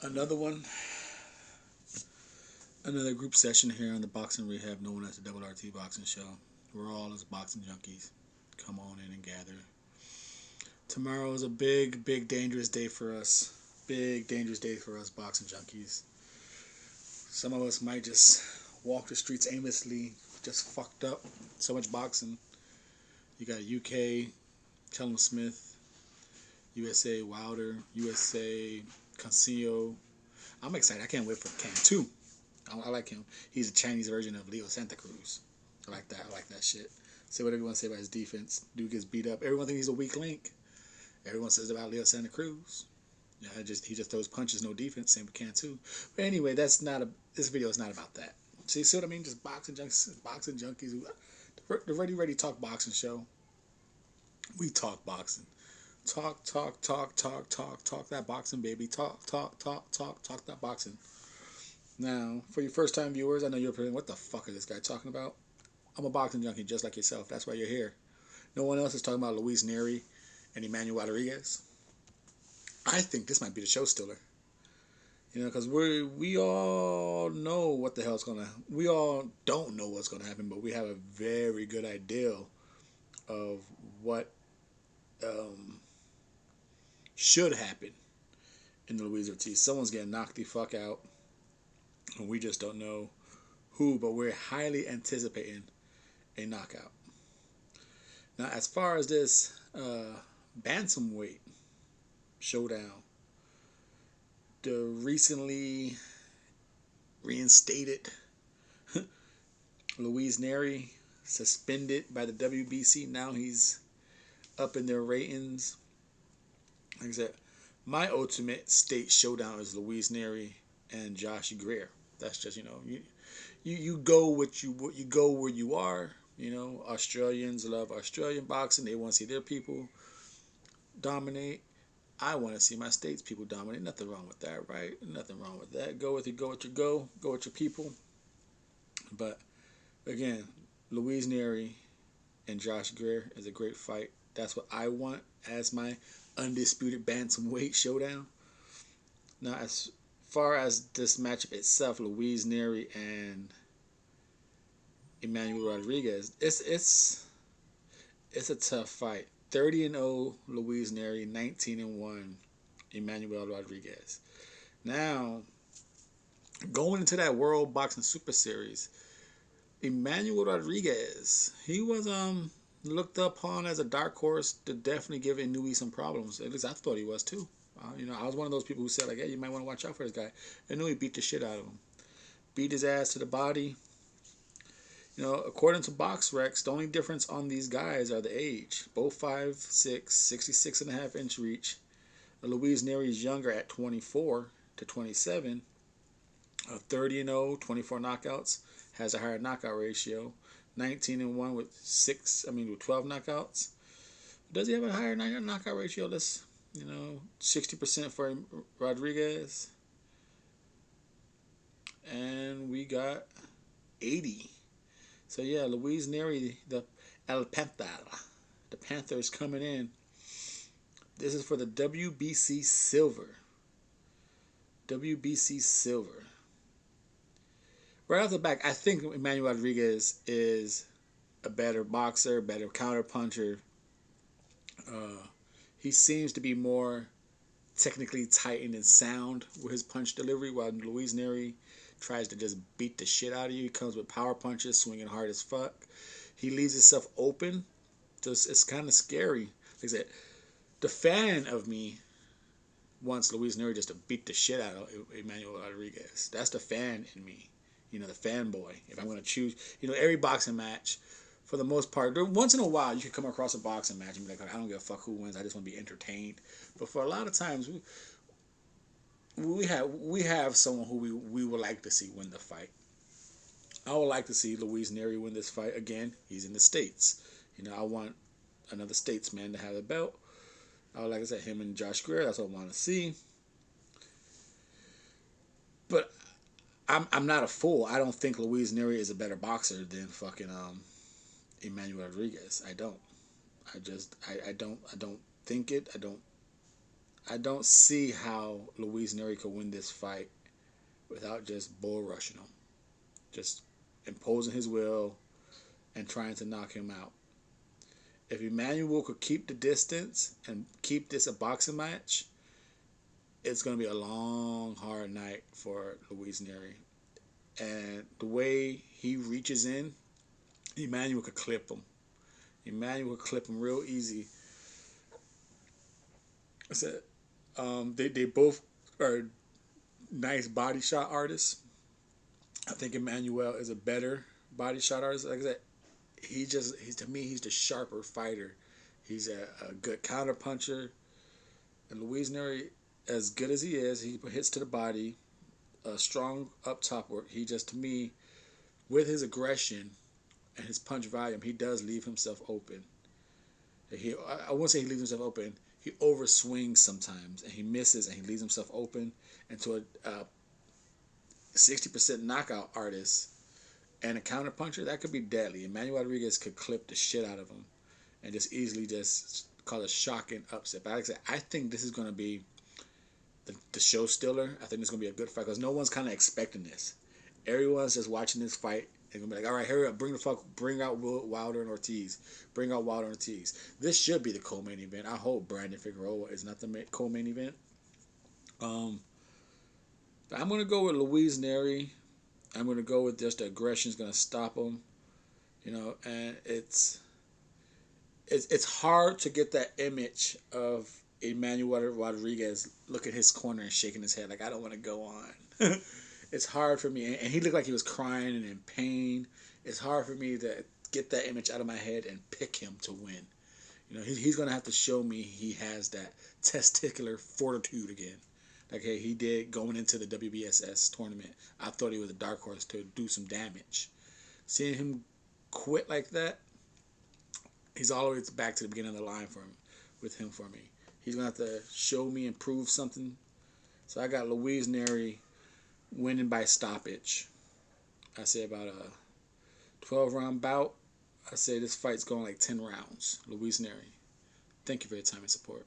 Another one, another group session here on the Boxing Rehab, known as the Double RT Boxing Show. We're all as boxing junkies. Come on in and gather. Tomorrow is a big, big, dangerous day for us. Big, dangerous day for us boxing junkies. Some of us might just walk the streets aimlessly, just fucked up. So much boxing. You got UK, Callum Smith, USA Wilder, USA Cancio. I'm excited. I can't wait for Can 2. I like him. He's a Chinese version of Leo Santa Cruz. I like that. I like that shit. Say whatever you want to say about his defense. Dude gets beat up. Everyone thinks he's a weak link. Everyone says about Leo Santa Cruz. Yeah, he just throws punches, no defense. Same with Can 2. But anyway, that's not a. This video is not about that. See what I mean? Just boxing junkies. The Ready Talk Boxing Show. We talk boxing. Talk that boxing, baby. Talk that boxing. Now, for your first time viewers, I know you're thinking, what the fuck is this guy talking about? I'm a boxing junkie just like yourself. That's why you're here. No one else is talking about Luis Nery and Emmanuel Rodriguez. I think this might be the show stiller. You know, because we all know what the hell's gonna. We all don't know what's gonna happen, but we have a very good idea of what should happen in the Luis Ortiz. Someone's getting knocked the fuck out, and we just don't know who. But we're highly anticipating a knockout. Now, as far as this bantamweight showdown, the recently reinstated Luis Nery suspended by the WBC. Now he's up in their ratings. Like I said, my ultimate state showdown is Luis Nery and Josh Greer. That's just you go you go where you are. You know, Australians love Australian boxing. They want to see their people dominate. I want to see my state's people dominate. Nothing wrong with that, right? Nothing wrong with that. Go with it. Go with your go. Go with your people. But again, Luis Nery and Josh Greer is a great fight. That's what I want as my undisputed bantamweight showdown. Now, as far as this matchup itself, Luis Nery and Emmanuel Rodriguez, it's a tough fight. 30-0 Luis Nery, 19-1 Emmanuel Rodriguez. Now, going into that World Boxing Super Series, Emmanuel Rodriguez, he was looked upon as a dark horse to definitely give Inui some problems. At least I thought he was too. I was one of those people who said like, "Hey, you might want to watch out for this guy." Inui beat the shit out of him, beat his ass to the body. According to BoxRec, the only difference on these guys are the age. Both 5'6", 66.5-inch reach. Luis Nery is younger at 24 to 27. 30-0, 24 knockouts. Has a higher knockout ratio. 19-1 with 12 knockouts. Does he have a higher knockout ratio? Let's 60% for Rodriguez, and we got 80. So yeah, Luis Nery, the El Panther, the Panther is coming in. This is for the WBC Silver. WBC Silver. Right off the back, I think Emmanuel Rodriguez is a better boxer, better counterpuncher. He seems to be more technically tightened and sound with his punch delivery, while Luis Nery tries to just beat the shit out of you. He comes with power punches, swinging hard as fuck. He leaves himself open. It's kind of scary. Like I said, the fan of me wants Luis Nery just to beat the shit out of Emmanuel Rodriguez. That's the fan in me. The fanboy. If I'm going to choose, every boxing match, for the most part, once in a while you can come across a boxing match and be like, I don't give a fuck who wins. I just want to be entertained. But for a lot of times, we have someone who we would like to see win the fight. I would like to see Luis Nery win this fight again. He's in the States. I want another statesman to have the belt. I would like to say him and Josh Greer. That's what I want to see. But I'm not a fool. I don't think Luis Nery is a better boxer than fucking Emmanuel Rodriguez. I don't. I don't think it. I don't see how Nery could win this fight without just bull rushing him, just imposing his will and trying to knock him out. If Emmanuel could keep the distance and keep this a boxing match, it's going to be a long, hard night for Nery. And the way he reaches in, Emmanuel could clip him. Emmanuel could clip him real easy. I said, they both are nice body shot artists. I think Emmanuel is a better body shot artist. Like I said, he's to me he's the sharper fighter. He's a good counter puncher. And Nery, as good as he is, he hits to the body, a strong up top work. He just to me, with his aggression and his punch volume, he does leave himself open. I won't say he leaves himself open. He overswings sometimes, and he misses, and he leaves himself open. And to a 60% knockout artist and a counterpuncher, that could be deadly. Emmanuel Rodriguez could clip the shit out of him and just easily just cause a shocking upset. But like I said, I think this is going to be the show stiller. I think it's going to be a good fight because no one's kind of expecting this. Everyone's just watching this fight and gonna be like, all right, hurry up, bring out Wilder and Ortiz, bring out Wilder and Ortiz. This should be the co-main event. I hope Brandon Figueroa is not the co-main event. But I'm gonna go with Nery. I'm gonna go with just the aggression is gonna stop him. And it's hard to get that image of Emmanuel Rodriguez look at his corner and shaking his head like I don't want to go on. It's hard for me, and he looked like he was crying and in pain. It's hard for me to get that image out of my head and pick him to win. He's gonna have to show me he has that testicular fortitude again. Like, hey, he did going into the WBSS tournament. I thought he was a dark horse to do some damage. Seeing him quit like that, he's always back to the beginning of the line with him for me. He's gonna have to show me and prove something. So I got Nery winning by stoppage. I say about a 12-round bout. I say this fight's going like 10 rounds. Nery. Thank you for your time and support.